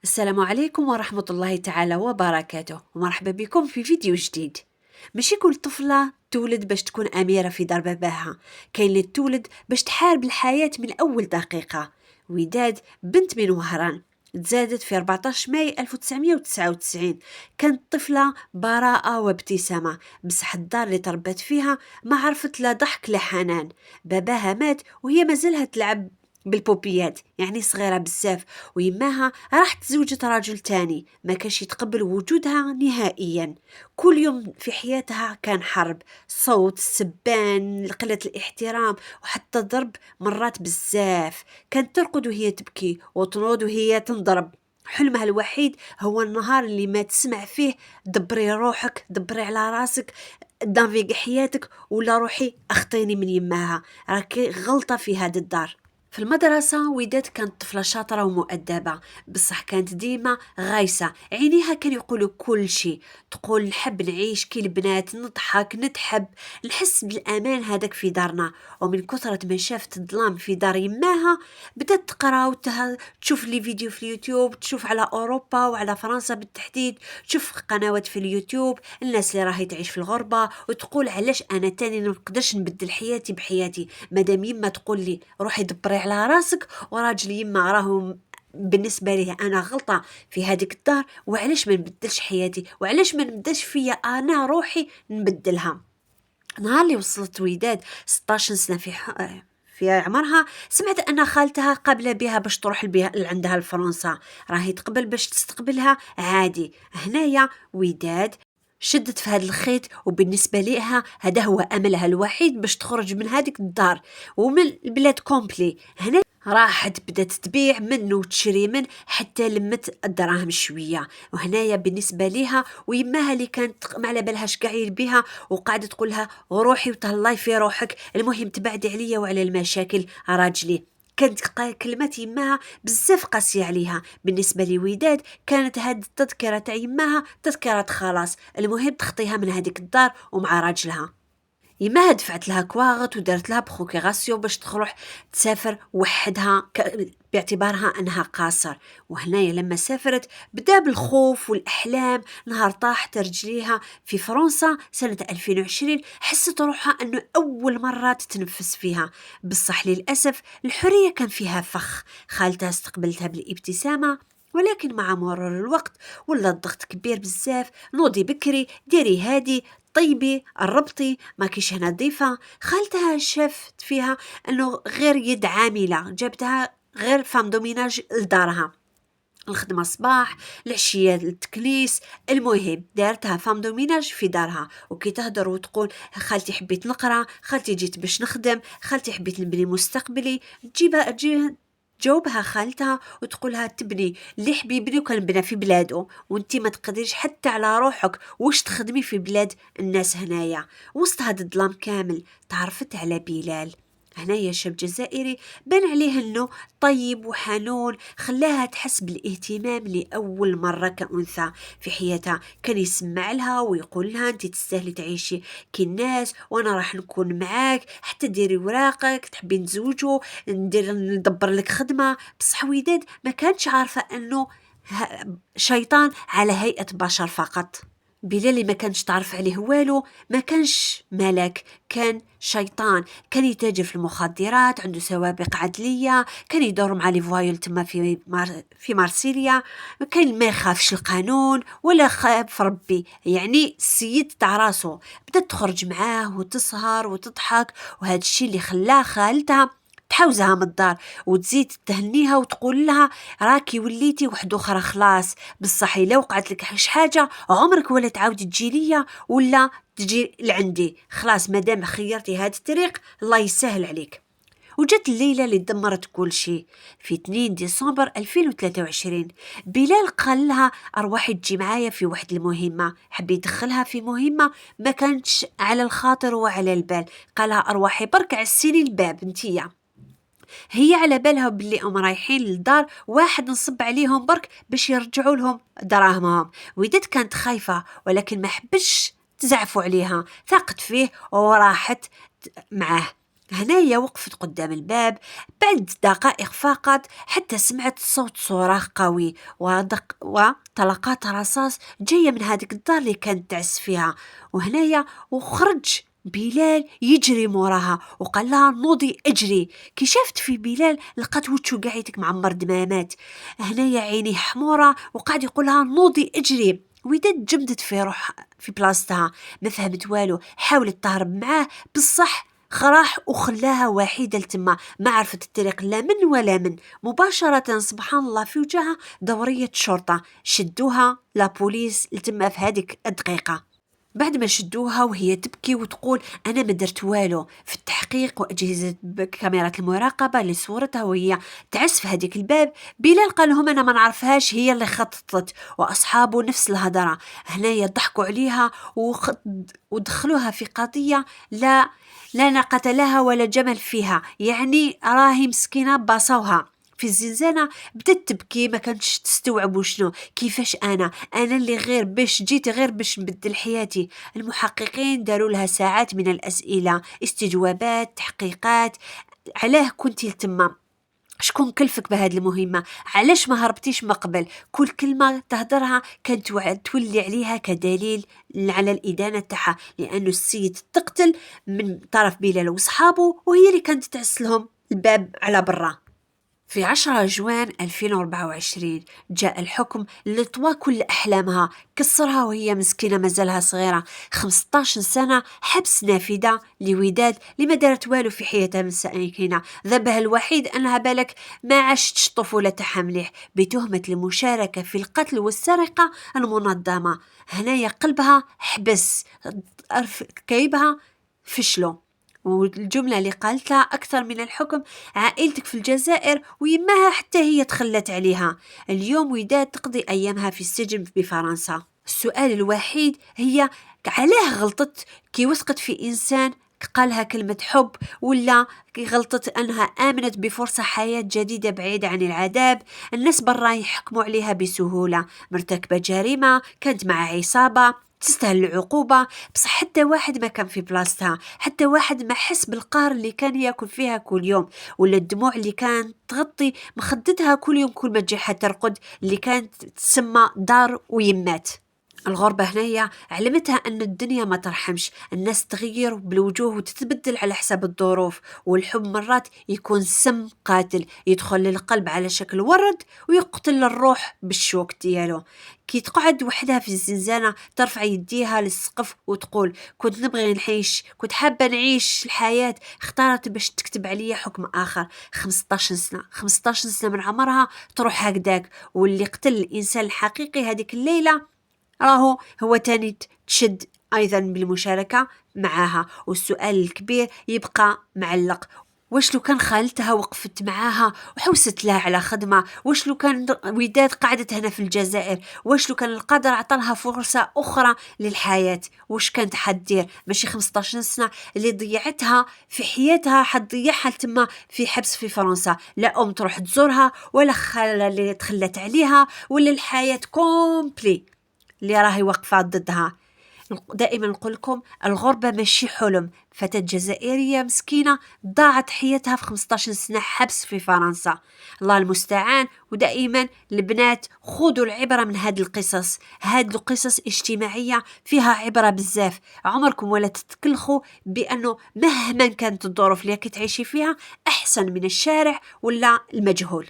السلام عليكم ورحمة الله تعالى وبركاته، ومرحبا بكم في فيديو جديد. ماشي كل طفلة تولد باش تكون أميرة في دار باباها، كاين اللي تولد باش تحارب الحياة من أول دقيقة. وداد بنت من وهران تزادت في 14 ماي 1999. كانت طفلة براءة وابتسامة، بصح الدار اللي تربت فيها ما عرفت لا ضحك لا حنان. باباها مات وهي مازالها تلعب بالبوبيات، يعني صغيرة بزاف. ويماها راح تزوجت راجل تاني ما كانش يتقبل وجودها نهائيا. كل يوم في حياتها كان حرب، صوت السبان، قلة الاحترام، وحتى ضرب مرات بزاف. كانت ترقد وهي تبكي وتنوض وهي تنضرب. حلمها الوحيد هو النهار اللي ما تسمع فيه دبري روحك، دبري على راسك، دافيق حياتك، ولا روحي اخطيني من يماها، راكي غلطة في هاد الدار. في المدرسة وداد كانت طفلة شاطرة ومؤدبة، بصح كانت ديما غايسة، عينيها كان يقولوا كل شيء. تقول نحب نعيش كي البنات، نضحك، نتحب، نحس بالأمان هذاك في دارنا. ومن كثرة ما شافت الظلام في دار يماها بدأت تقرأ تشوف لي فيديو في اليوتيوب، تشوف على أوروبا وعلى فرنسا بالتحديد، تشوف قنوات في اليوتيوب الناس اللي راهي تعيش في الغربة، وتقول علاش أنا تاني نقدرش نبدل حياتي بحياتي. مادام يما تقول لي روحي دبري على راسك، وراجل يما راهو بالنسبة ليه أنا غلطة في هذيك الدار، وعلاش ما نبدلش حياتي، وعلاش ما نبدلش فيا أنا روحي نبدلها. نهار اللي وصلت وداد 16 سنة في عمرها، سمعت أن خالتها قابلة بها باش تروح عندها لفرنسا، راهي تقبل باش تستقبلها عادي. هنايا وداد شدت في هذا الخيط، وبالنسبة ليها هذا هو أملها الوحيد باش تخرج من هذيك الدار ومن البلاد كومبلي. هنا راحت بدات تبيع منه وتشري منه حتى لمت الدراهم شويه. وهنايا بالنسبه ليها ويماها اللي كانت ما على بالهاش كاع بها، وقاعده تقول لها روحي وتهلاي في روحك، المهم تبعدي عليا وعلى المشاكل راجلي. كانت كلمات يماها بزاف قاسية عليها. بالنسبة لوداد كانت هاد التذكرة تاع يماها تذكرة خلاص، المهم تخطيها من هذيك الدار ومع راجلها. يما دفعت لها كواغط ودارت لها بروكيغاسيون باش تروح تسافر وحدها باعتبارها انها قاصر. وهنايا لما سافرت بدا بالخوف والاحلام. نهار طاحت رجليها في فرنسا سنة 2020 حست روحها انه اول مرة تتنفس فيها، بصح للاسف الحرية كان فيها فخ. خالتها استقبلتها بالابتسامة، ولكن مع مرور الوقت ولا الضغط كبير بزاف. نوضي بكري، ديري هادي، طيبي، الربطي، ما كيش هنا ضيفة. خالتها شافت فيها انه غير يد عاملة، جابتها غير فام دوميناج لدارها، الخدمة صباح العشية التكليس، المهم دارتها فام دوميناج في دارها. وكي تهدر وتقول خالتي حبيت نقرا، خالتي جيت باش نخدم، خالتي حبيت نبني مستقبلي، تجيبها جاوبها خالتها وتقولها تبني اللي حبيبني وكان بنا في بلاده، وانتي ما تقدريش حتى على روحك واش تخدمي في بلاد الناس. هنايا وسط هاد الظلام كامل تعرفت على بلال. هنايا شاب جزائري بان عليه انه طيب وحنون، خلاها تحس بالاهتمام لأول مرة كأنثى في حياتها. كان يسمع لها ويقول لها انت تستاهلي تعيشي كي الناس، وانا راح نكون معاك حتى ديري وراقك، تحبي نتزوجوا، ندبر لك خدمة. بصح وداد ما كانتش عارفة انه شيطان على هيئة بشر فقط. بلال اللي ما كانش تعرف عليه والو ما كانش ملك، كان شيطان. كان يتاجر في المخدرات، عنده سوابق عدلية، كان يدور مع لي فوايل تما في مارسيليا. كان ما يخافش القانون ولا خاف ربي، يعني السيد تاع راسه. بدات تخرج معاه وتسهر وتضحك، وهذا الشيء اللي خلاه خالتها تحوزها من الدار وتزيد تهنيها وتقول لها راكي وليتي وحده اخرى خلاص. بصح الا وقعت لك حاجه عمرك ولا تعاودي تجي ليا ولا تجي لعندي، خلاص مادام خيرتي هاد الطريق الله يسهل عليك. وجت الليلة اللي دمرت كل شيء في 2 ديسمبر 2023. بلال قال لها أرواحي تجي معايا في واحد المهمة، حب يدخلها في مهمة ما كانتش على الخاطر وعلى البال. قالها أرواحي برك عسيلي الباب انتيا. هي على بالها باللي هم رايحين للدار واحد نصب عليهم برك باش يرجعوا لهم دراهمهم. وديت كانت خايفة ولكن ما حبش تزعفوا عليها، ثقت فيه وراحت معاه. هنايا وقفت قدام الباب بعد دقائق فقط حتى سمعت صوت صراخ قوي وطلقات رصاص جاية من هذيك الدار اللي كانت تعس فيها. وهنايا وخرج بلال يجري موراها وقال لها نوضي اجري. كي شافت في بلال لقات وجهه قاعدك معمر دمامات. هنايا عيني حمورة وقاعد يقول لها نوضي اجري. وداد جمدت في روح في بلاصتها، ما فهمت والو، حاولت تهرب معاه بصح خراح وخلاها وحيدة لتما، ما عرفت الطريق لا من ولا من. مباشرة سبحان الله في وجهها دورية شرطة شدوها لا بوليس لتما في هذيك الدقيقة. بعد ما شدوها وهي تبكي وتقول أنا ما درت والو في التحقيق، وأجهزة كاميرات المراقبة اللي صورتها وهي تعس في هذيك الباب. بلال قال لهم أنا ما نعرفهاش، هي اللي خططت وأصحابه نفس الهضرة. هنايا ضحكوا عليها ودخلوها في قضية لا ناقة لها ولا جمل فيها، يعني راهي مسكينة باصوها في الزنزانة. بدت تبكي، ما كانتش تستوعب وشنو كيفاش أنا اللي غير باش جيت غير باش نبدل حياتي. المحققين داروا لها ساعات من الأسئلة، استجوابات، تحقيقات. علاه كنتي لتما؟ شكون كلفك بهذه المهمة؟ علاش ما هربتيش من قبل؟ كل كلمة تهدرها كانت تولي عليها كدليل على الإدانة تاعها، لأنه السيد تقتل من طرف بلال وصحابه وهي اللي كانت تعسلهم الباب على برا. في 10 جوان 2024 جاء الحكم اللي طوى كل أحلامها، كسرها وهي مسكينة مازالها صغيرة. 15 سنة حبس نافذة لوداد لما دارت والو في حياتها مساكينة. ذنبها الوحيد أنها بالك ما عاشتش طفولة تاعها مليح، بتهمة المشاركة في القتل والسرقة المنظمة. هنايا قلبها حبس، كيبها فشلوا. والجملة اللي قالتها أكثر من الحكم عائلتك في الجزائر ويماها حتى هي تخلت عليها. اليوم وداد تقضي أيامها في السجن بفرنسا. السؤال الوحيد هي علاه غلطت كي وثقت في إنسان قالها كلمة حب، ولا كي غلطت أنها آمنت بفرصة حياة جديدة بعيدة عن العذاب. الناس برا يحكموا عليها بسهولة، مرتكبة جريمة، كانت مع عصابة، تستاهل العقوبة. بصح حتى واحد ما كان في بلاصتها، حتى واحد ما حس بالقهر اللي كان ياكل فيها كل يوم، ولا الدموع اللي كانت تغطي مخدتها كل يوم كل ما تجي ترقد، اللي كانت تسمى دار ويمات. الغربة هنايا علمتها أن الدنيا ما ترحمش، الناس تغير بالوجوه وتتبدل على حساب الظروف، والحب مرات يكون سم قاتل يدخل للقلب على شكل ورد ويقتل الروح بالشوك ديالو. كي تقعد وحدها في الزنزانة ترفع يديها للسقف وتقول كنت نبغي نعيش، كنت حابة نعيش الحياة، اختارت باش تكتب عليا حكم آخر. 15 سنة 15 سنة من عمرها تروح هكذاك. واللي قتل الإنسان الحقيقي هذيك الليلة راهو هو تاني تشد أيضا بالمشاركة معاها. والسؤال الكبير يبقى معلق، واش لو كان خالتها وقفت معاها وحوست لها على خدمة؟ واش لو كان وداد قعدت هنا في الجزائر؟ واش لو كان القدر عطالها فرصة أخرى للحياة؟ واش كانت حدير؟ ماشي 15 سنة اللي ضيعتها في حياتها حتضيعها تما في حبس في فرنسا، لا تروح تزورها ولا خالة اللي تخلت عليها ولا الحياة كومبلي اللي راهي واقفة ضدها. دائما نقول لكم الغربة ماشي حلم. فتاة جزائرية مسكينة ضاعت حياتها في 15 سنة حبس في فرنسا. الله المستعان. ودائما البنات خذوا العبرة من هذه القصص، هذه القصص اجتماعية فيها عبرة بزاف. عمركم ولا تتكلخوا بأنه مهما كانت الظروف اللي كتعيشي فيها أحسن من الشارع ولا المجهول.